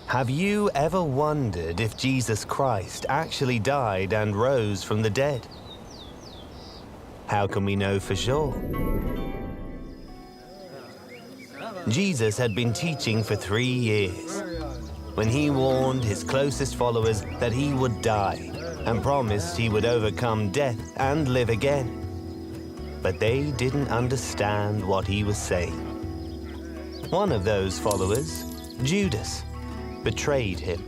Have you ever wondered if Jesus Christ actually died and rose from the dead? How can we know for sure? Jesus had been teaching for 3 years when he warned his closest followers that he would die and promised he would overcome death and live again. But they didn't understand what he was saying. One of those followers, Judas, betrayed him.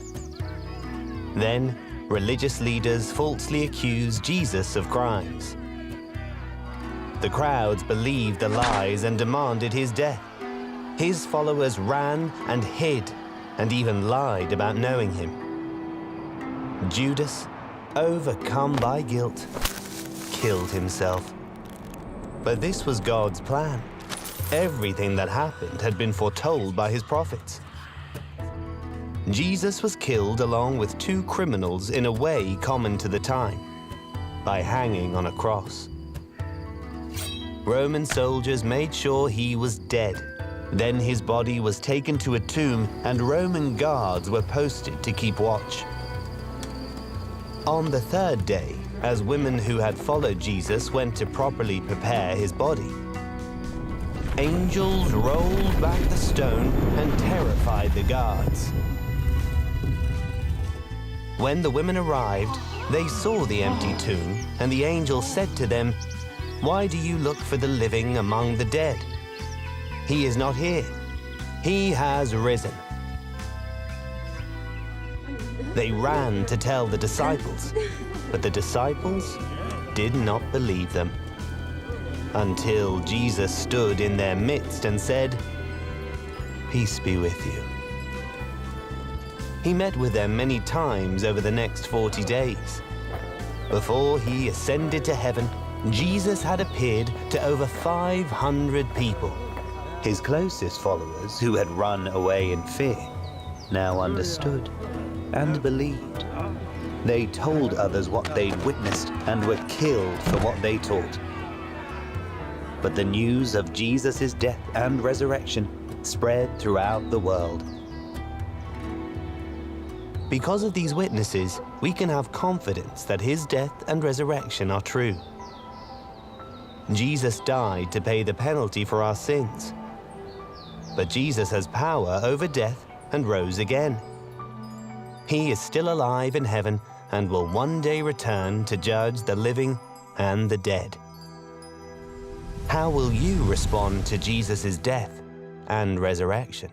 Then, religious leaders falsely accused Jesus of crimes. The crowds believed the lies and demanded his death. His followers ran and hid and even lied about knowing him. Judas, overcome by guilt, killed himself. But this was God's plan. Everything that happened had been foretold by his prophets. Jesus was killed along with 2 criminals in a way common to the time, by hanging on a cross. Roman soldiers made sure he was dead. Then his body was taken to a tomb and Roman guards were posted to keep watch. On the 3rd day, as women who had followed Jesus went to properly prepare his body, angels rolled back the stone and terrified the guards. When the women arrived, they saw the empty tomb, and the angel said to them, "Why do you look for the living among the dead? He is not here. He has risen." They ran to tell the disciples, but the disciples did not believe them, until Jesus stood in their midst and said, "Peace be with you." He met with them many times over the next 40 days. Before he ascended to heaven, Jesus had appeared to over 500 people. His closest followers, who had run away in fear, now understood and believed. They told others what they'd witnessed and were killed for what they taught. But the news of Jesus' death and resurrection spread throughout the world. Because of these witnesses, we can have confidence that his death and resurrection are true. Jesus died to pay the penalty for our sins. But Jesus has power over death and rose again. He is still alive in heaven and will one day return to judge the living and the dead. How will you respond to Jesus' death and resurrection?